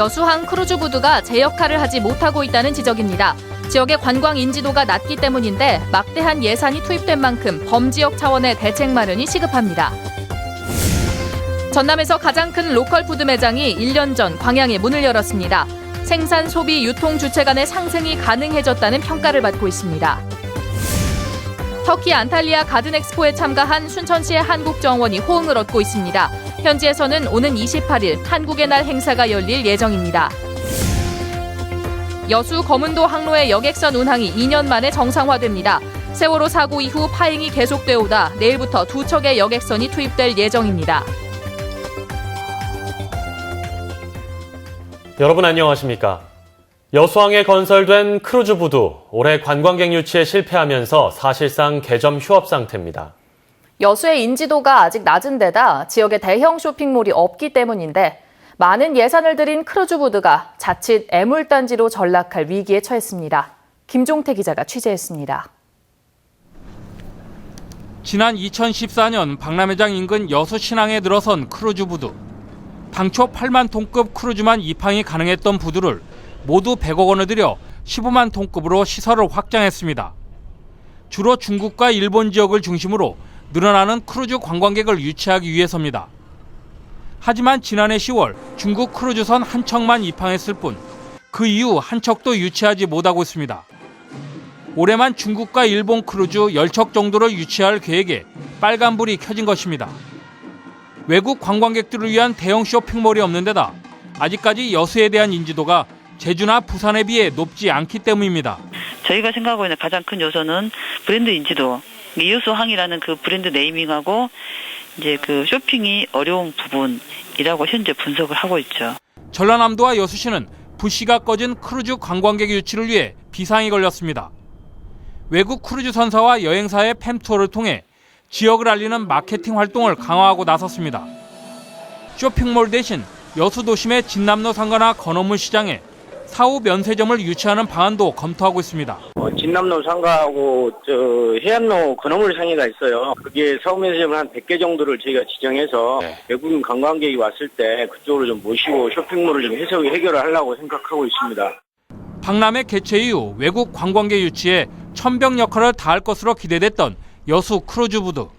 여수항 크루즈부두가 제 역할을 하지 못하고 있다는 지적입니다. 지역의 관광 인지도가 낮기 때문인데 막대한 예산이 투입된 만큼 범지역 차원의 대책 마련이 시급합니다. 전남에서 가장 큰 로컬 푸드 매장이 1년 전 광양에 문을 열었습니다. 생산, 소비, 유통 주체 간의 상생이 가능해졌다는 평가를 받고 있습니다. 터키 안탈리아 가든 엑스포에 참가한 순천시의 한국 정원이 호응을 얻고 있습니다. 현지에서는 오는 28일 한국의 날 행사가 열릴 예정입니다. 여수 거문도 항로의 여객선 운항이 2년 만에 정상화됩니다. 세월호 사고 이후 파행이 계속되어 오다 내일부터 두 척의 여객선이 투입될 예정입니다. 여러분 안녕하십니까? 여수항에 건설된 크루즈부두, 올해 관광객 유치에 실패하면서 사실상 개점 휴업 상태입니다. 여수의 인지도가 아직 낮은 데다 지역에 대형 쇼핑몰이 없기 때문인데 많은 예산을 들인 크루즈부두가 자칫 애물단지로 전락할 위기에 처했습니다. 김종태 기자가 취재했습니다. 지난 2014년 박람회장 인근 여수 신항에 들어선 크루즈부두. 당초 8만 톤급 크루즈만 입항이 가능했던 부두를 모두 100억 원을 들여 15만 톤급으로 시설을 확장했습니다. 주로 중국과 일본 지역을 중심으로 늘어나는 크루즈 관광객을 유치하기 위해서입니다. 하지만 지난해 10월 중국 크루즈선 한 척만 입항했을 뿐 그 이후 한 척도 유치하지 못하고 있습니다. 올해만 중국과 일본 크루즈 10척 정도를 유치할 계획에 빨간불이 켜진 것입니다. 외국 관광객들을 위한 대형 쇼핑몰이 없는 데다 아직까지 여수에 대한 인지도가 제주나 부산에 비해 높지 않기 때문입니다. 저희가 생각하고 있는 가장 큰 요소는 브랜드 인지도, 여수항이라는 그 브랜드 네이밍하고 이제 그 쇼핑이 어려운 부분이라고 현재 분석을 하고 있죠. 전라남도와 여수시는 불씨가 꺼진 크루즈 관광객 유치를 위해 비상이 걸렸습니다. 외국 크루즈 선사와 여행사의 팸투어를 통해 지역을 알리는 마케팅 활동을 강화하고 나섰습니다. 쇼핑몰 대신 여수 도심의 진남로 상가나 건어물 시장에 사후 면세점을 유치하는 방안도 검토하고 있습니다. 진남로 상가하고 해안로 건어물 상가가 있어요. 그게 사후 면세점을 한 100개 정도를 저희가 지정해서 외국인 관광객이 왔을 때 그쪽으로 좀 모시고 쇼핑몰을 좀 해결을 하려고 생각하고 있습니다. 박람회 개최 이후 외국 관광객 유치에 천병 역할을 다할 것으로 기대됐던 여수 크루즈부두.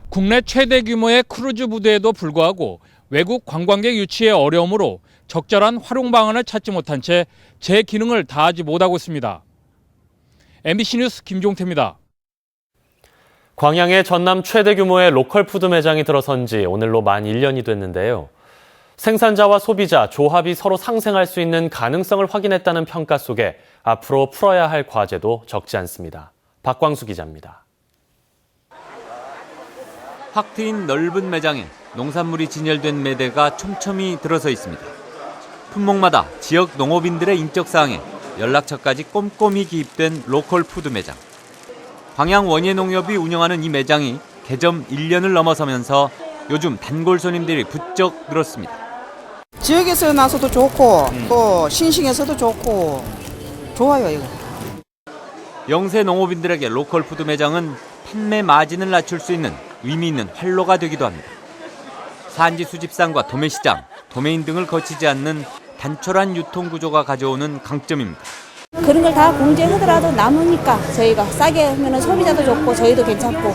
국내 최대 규모의 크루즈부두에도 불구하고 외국 관광객 유치의 어려움으로 적절한 활용 방안을 찾지 못한 채 제 기능을 다하지 못하고 있습니다. MBC 뉴스 김종태입니다. 광양에 전남 최대 규모의 로컬 푸드 매장이 들어선 지 오늘로 만 1년이 됐는데요. 생산자와 소비자, 조합이 서로 상생할 수 있는 가능성을 확인했다는 평가 속에 앞으로 풀어야 할 과제도 적지 않습니다. 박광수 기자입니다. 확 트인 넓은 매장에 농산물이 진열된 매대가 촘촘히 들어서 있습니다. 품목마다 지역 농업인들의 인적사항에 연락처까지 꼼꼼히 기입된 로컬 푸드 매장. 광양 원예농협이 운영하는 이 매장이 개점 1년을 넘어서면서 요즘 단골 손님들이 부쩍 늘었습니다. 지역에서 나서도 좋고 또 신식에서도 좋고 좋아요 이거. 영세 농업인들에게 로컬 푸드 매장은 판매 마진을 낮출 수 있는 의미 있는 활로가 되기도 합니다. 산지 수집상과 도매시장, 도매인 등을 거치지 않는 단촐한 유통구조가 가져오는 강점입니다. 그런 걸 다 공제하더라도 남으니까 저희가 싸게 하면 소비자도 좋고 저희도 괜찮고.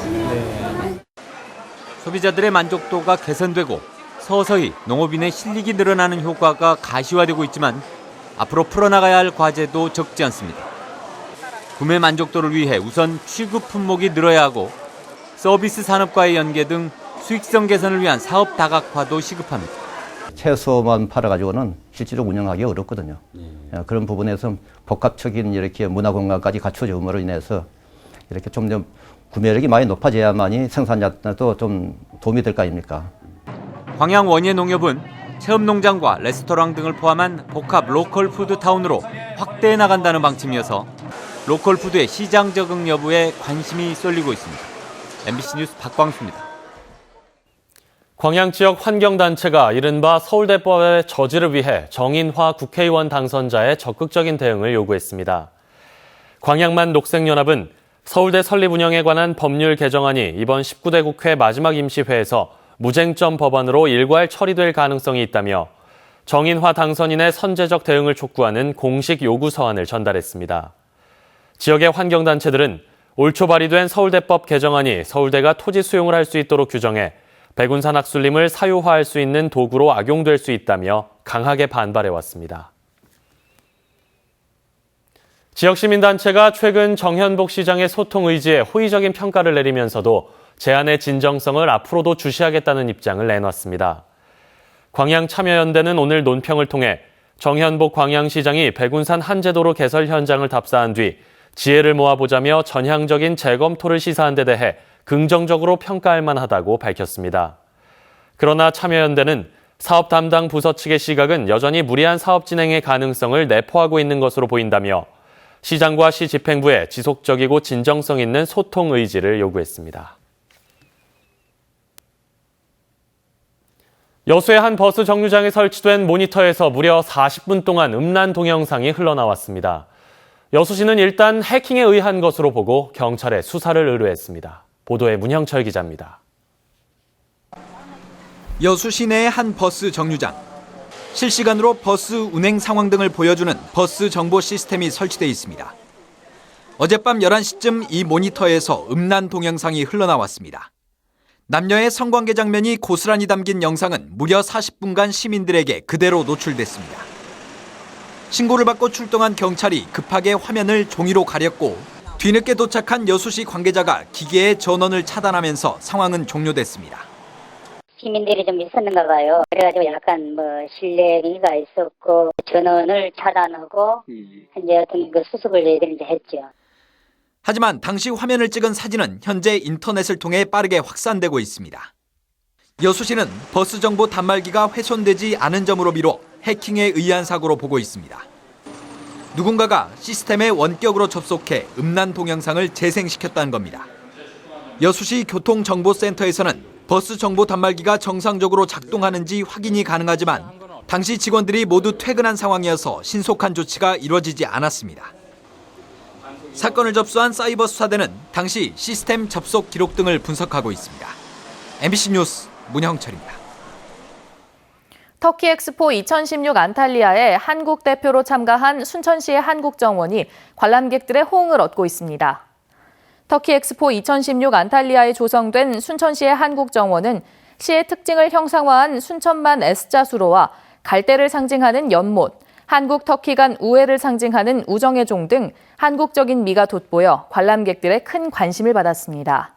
소비자들의 만족도가 개선되고 서서히 농업인의 실력이 늘어나는 효과가 가시화되고 있지만 앞으로 풀어나가야 할 과제도 적지 않습니다. 구매 만족도를 위해 우선 취급 품목이 늘어야 하고 서비스 산업과의 연계 등 수익성 개선을 위한 사업 다각화도 시급합니다. 채소만 팔아가지고는 실제로 운영하기 어렵거든요. 그런 부분에서 복합적인 이렇게 문화 공간까지 갖춰짐으로 인해서 이렇게 좀 더 구매력이 많이 높아져야만이 생산자도 좀 도움이 될 거 아닙니까? 광양 원예농협은 체험농장과 레스토랑 등을 포함한 복합 로컬 푸드 타운으로 확대해 나간다는 방침이어서 로컬 푸드의 시장 적응 여부에 관심이 쏠리고 있습니다. MBC 뉴스 박광수입니다. 광양 지역 환경단체가 이른바 서울대법의 저지를 위해 정인화 국회의원 당선자의 적극적인 대응을 요구했습니다. 광양만 녹색연합은 서울대 설립 운영에 관한 법률 개정안이 이번 19대 국회 마지막 임시회에서 무쟁점 법안으로 일괄 처리될 가능성이 있다며 정인화 당선인의 선제적 대응을 촉구하는 공식 요구 서한을 전달했습니다. 지역의 환경단체들은 올 초 발의된 서울대법 개정안이 서울대가 토지 수용을 할 수 있도록 규정해 백운산 학술림을 사유화할 수 있는 도구로 악용될 수 있다며 강하게 반발해왔습니다. 지역 시민단체가 최근 정현복 시장의 소통 의지에 호의적인 평가를 내리면서도 제안의 진정성을 앞으로도 주시하겠다는 입장을 내놨습니다. 광양참여연대는 오늘 논평을 통해 정현복 광양시장이 백운산 한제도로 개설 현장을 답사한 뒤 지혜를 모아보자며 전향적인 재검토를 시사한 데 대해 긍정적으로 평가할 만하다고 밝혔습니다. 그러나 참여연대는 사업 담당 부서 측의 시각은 여전히 무리한 사업 진행의 가능성을 내포하고 있는 것으로 보인다며 시장과 시 집행부에 지속적이고 진정성 있는 소통 의지를 요구했습니다. 여수의 한 버스 정류장에 설치된 모니터에서 무려 40분 동안 음란 동영상이 흘러나왔습니다. 여수시는 일단 해킹에 의한 것으로 보고 경찰에 수사를 의뢰했습니다. 보도에 문형철 기자입니다. 여수 시내의 한 버스 정류장. 실시간으로 버스 운행 상황 등을 보여주는 버스 정보 시스템이 설치돼 있습니다. 어젯밤 11시쯤 이 모니터에서 음란 동영상이 흘러나왔습니다. 남녀의 성관계 장면이 고스란히 담긴 영상은 무려 40분간 시민들에게 그대로 노출됐습니다. 신고를 받고 출동한 경찰이 급하게 화면을 종이로 가렸고 뒤늦게 도착한 여수시 관계자가 기계의 전원을 차단하면서 상황은 종료됐습니다. 시민들이 좀 있었는가 봐요. 그래가지고 약간 실례가 있었고 전원을 차단하고 이제 어떤 그 수습을 저희들이 이제 했죠. 하지만 당시 화면을 찍은 사진은 현재 인터넷을 통해 빠르게 확산되고 있습니다. 여수시는 버스 정보 단말기가 훼손되지 않은 점으로 미뤄 해킹에 의한 사고로 보고 있습니다. 누군가가 시스템에 원격으로 접속해 음란 동영상을 재생시켰다는 겁니다. 여수시 교통정보센터에서는 버스 정보 단말기가 정상적으로 작동하는지 확인이 가능하지만 당시 직원들이 모두 퇴근한 상황이어서 신속한 조치가 이루어지지 않았습니다. 사건을 접수한 사이버 수사대는 당시 시스템 접속 기록 등을 분석하고 있습니다. MBC 뉴스 문형철입니다. 터키 엑스포 2016 안탈리아에 한국 대표로 참가한 순천시의 한국정원이 관람객들의 호응을 얻고 있습니다. 터키 엑스포 2016 안탈리아에 조성된 순천시의 한국정원은 시의 특징을 형상화한 순천만 S자 수로와 갈대를 상징하는 연못, 한국-터키 간 우애를 상징하는 우정의 종 등 한국적인 미가 돋보여 관람객들의 큰 관심을 받았습니다.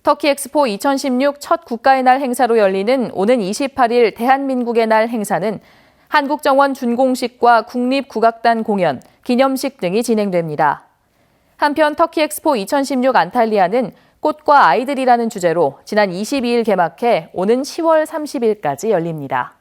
터키 엑스포 2016 첫 국가의 날 행사로 열리는 오는 28일 대한민국의 날 행사는 한국정원 준공식과 국립국악단 공연, 기념식 등이 진행됩니다. 한편 터키 엑스포 2016 안탈리아는 꽃과 아이들이라는 주제로 지난 22일 개막해 오는 10월 30일까지 열립니다.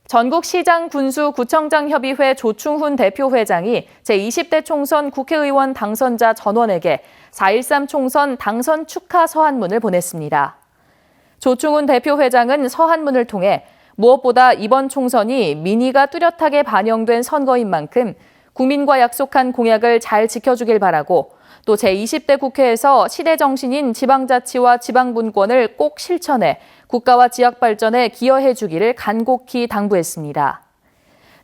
전국시장군수구청장협의회 조충훈 대표회장이 제20대 총선 국회의원 당선자 전원에게 4.13 총선 당선 축하 서한문을 보냈습니다. 조충훈 대표회장은 서한문을 통해 무엇보다 이번 총선이 민의가 뚜렷하게 반영된 선거인 만큼 국민과 약속한 공약을 잘 지켜주길 바라고 또 제20대 국회에서 시대 정신인 지방자치와 지방분권을 꼭 실천해 국가와 지역 발전에 기여해 주기를 간곡히 당부했습니다.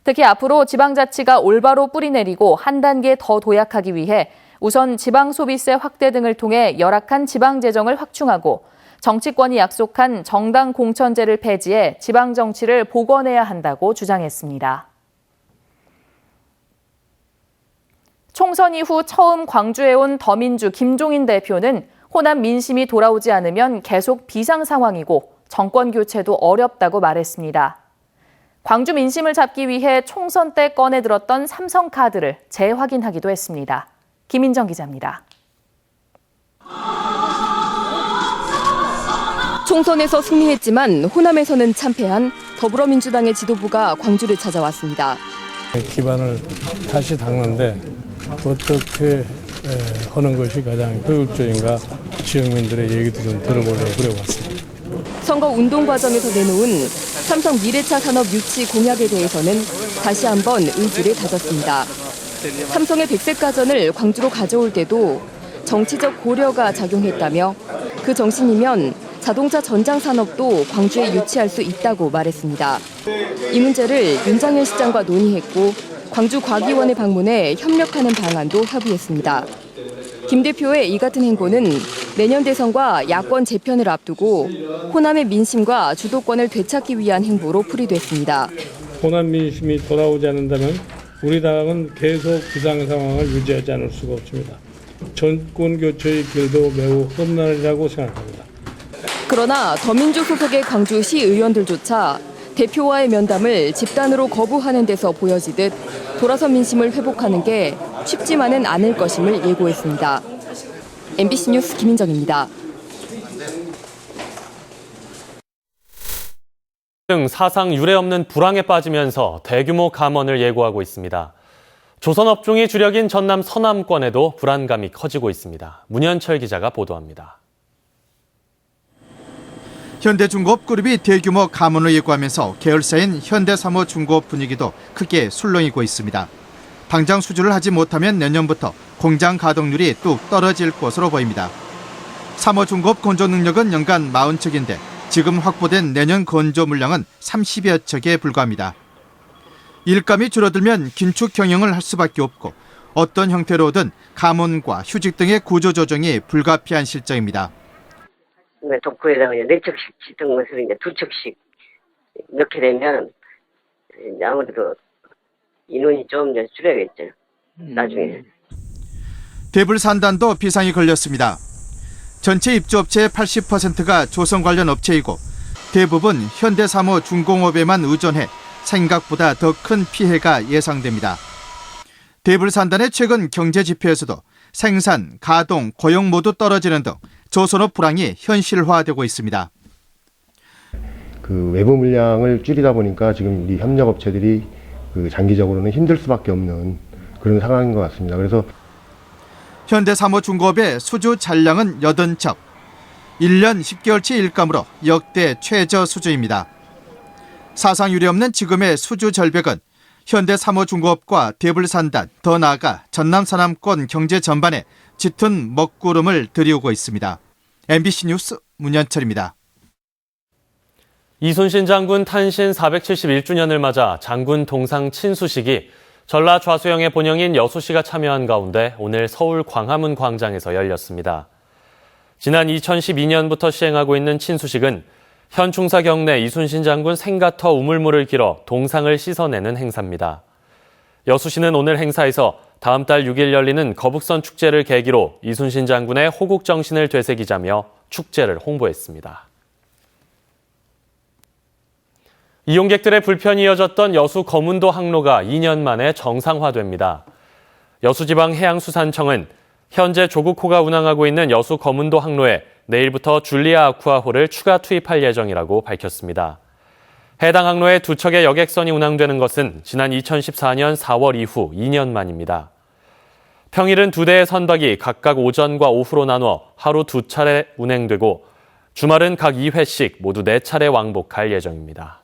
특히 앞으로 지방자치가 올바로 뿌리내리고 한 단계 더 도약하기 위해 우선 지방소비세 확대 등을 통해 열악한 지방재정을 확충하고 정치권이 약속한 정당 공천제를 폐지해 지방정치를 복원해야 한다고 주장했습니다. 총선 이후 처음 광주에 온 더민주 김종인 대표는 호남 민심이 돌아오지 않으면 계속 비상 상황이고 정권 교체도 어렵다고 말했습니다. 광주 민심을 잡기 위해 총선 때 꺼내들었던 삼성카드를 재확인하기도 했습니다. 김인정 기자입니다. 총선에서 승리했지만 호남에서는 참패한 더불어민주당의 지도부가 광주를 찾아왔습니다. 기반을 다시 닦는데 어떻게 하는 것이 가장 효율적인가 지역민들의 얘기도 좀 들어보려고 그래왔습니다. 선거 운동 과정에서 내놓은 삼성 미래차 산업 유치 공약에 대해서는 다시 한번 의지를 다졌습니다. 삼성의 백색 가전을 광주로 가져올 때도 정치적 고려가 작용했다며 그 정신이면 자동차 전장 산업도 광주에 유치할 수 있다고 말했습니다. 이 문제를 윤장현 시장과 논의했고 광주과기원에 방문해 협력하는 방안도 협의했습니다. 김 대표의 이 같은 행보는 내년 대선과 야권 재편을 앞두고 호남의 민심과 주도권을 되찾기 위한 행보로 풀이됐습니다. 호남 민심이 돌아오지 않는다면 우리 당은 계속 비상 상황을 유지하지 않을 수가 없습니다. 정권 교체의 길도 매우 험난하리라고 생각합니다. 그러나 더민주 소속의 광주시 의원들조차 대표와의 면담을 집단으로 거부하는 데서 보여지듯 돌아선 민심을 회복하는 게 쉽지만은 않을 것임을 예고했습니다. MBC 뉴스 김인정입니다. 등 사상 유례 없는 불황에 빠지면서 대규모 감원을 예고하고 있습니다. 조선업종이 주력인 전남 서남권에도 불안감이 커지고 있습니다. 문현철 기자가 보도합니다. 현대중공업그룹이 대규모 감원을 예고하면서 계열사인 현대사모중공업 분위기도 크게 술렁이고 있습니다. 당장 수주를 하지 못하면 내년부터 공장 가동률이 뚝 떨어질 것으로 보입니다. 사모중공업 건조 능력은 연간 40척인데 지금 확보된 내년 건조 물량은 30여 척에 불과합니다. 일감이 줄어들면 긴축 경영을 할 수밖에 없고 어떤 형태로든 감원과 휴직 등의 구조조정이 불가피한 실정입니다. 독구에다가 4척씩 짓던 것을 이제 2척씩 넣게 되면 아무래도 인원이 좀 줄여야겠죠. 나중에. 대불산단도 비상이 걸렸습니다. 전체 입주업체의 80%가 조선 관련 업체이고 대부분 현대사모중공업에만 의존해 생각보다 더 큰 피해가 예상됩니다. 대불산단의 최근 경제 지표에서도 생산, 가동, 고용 모두 떨어지는 등 조선업 불황이 현실화되고 있습니다. 그 외부 물량을 줄이다 보니까 지금 우리 협력업체들이 그 장기적으로는 힘들 수밖에 없는 그런 상황인 것 같습니다. 그래서 현대사모중공업의 수주 잔량은 80척, 1년 10개월치 일감으로 역대 최저 수주입니다. 사상 유례없는 지금의 수주 절벽은 현대사모중공업과 대불산단, 더 나아가 전남 서남권 경제 전반에 짙은 먹구름을 들이우고 있습니다. MBC 뉴스 문현철입니다. 이순신 장군 탄신 471주년을 맞아 장군 동상 친수식이 전라 좌수영의 본영인 여수시가 참여한 가운데 오늘 서울 광화문 광장에서 열렸습니다. 지난 2012년부터 시행하고 있는 친수식은 현 충사 경내 이순신 장군 생가터 우물물을 길어 동상을 씻어내는 행사입니다. 여수시는 오늘 행사에서 다음 달 6일 열리는 거북선 축제를 계기로 이순신 장군의 호국 정신을 되새기자며 축제를 홍보했습니다. 이용객들의 불편이 이어졌던 여수 거문도 항로가 2년 만에 정상화됩니다. 여수지방해양수산청은 현재 조국호가 운항하고 있는 여수 거문도 항로에 내일부터 줄리아 아쿠아호를 추가 투입할 예정이라고 밝혔습니다. 해당 항로에 2척의 여객선이 운항되는 것은 지난 2014년 4월 이후 2년 만입니다. 평일은 2대의 선박이 각각 오전과 오후로 나눠 하루 2차례 운행되고 주말은 각 2회씩 모두 4차례 왕복할 예정입니다.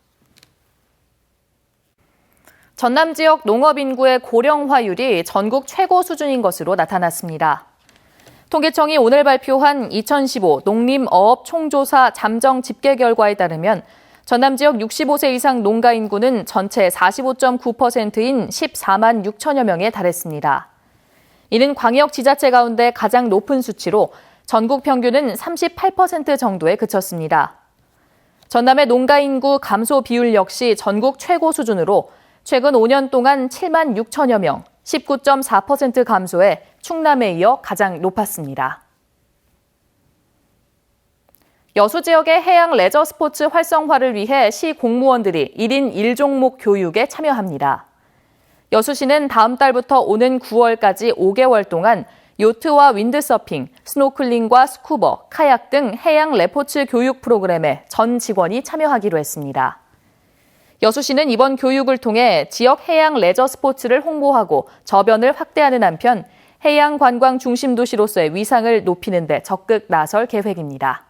전남 지역 농업 인구의 고령화율이 전국 최고 수준인 것으로 나타났습니다. 통계청이 오늘 발표한 2015 농림어업 총조사 잠정 집계 결과에 따르면 전남 지역 65세 이상 농가 인구는 전체 45.9%인 14만 6천여 명에 달했습니다. 이는 광역 지자체 가운데 가장 높은 수치로 전국 평균은 38% 정도에 그쳤습니다. 전남의 농가 인구 감소 비율 역시 전국 최고 수준으로 최근 5년 동안 7만 6천여 명, 19.4% 감소해 충남에 이어 가장 높았습니다. 여수 지역의 해양 레저 스포츠 활성화를 위해 시 공무원들이 1인 1종목 교육에 참여합니다. 여수시는 다음 달부터 오는 9월까지 5개월 동안 요트와 윈드서핑, 스노클링과 스쿠버, 카약 등 해양 레포츠 교육 프로그램에 전 직원이 참여하기로 했습니다. 여수시는 이번 교육을 통해 지역 해양 레저 스포츠를 홍보하고 저변을 확대하는 한편 해양 관광 중심 도시로서의 위상을 높이는 데 적극 나설 계획입니다.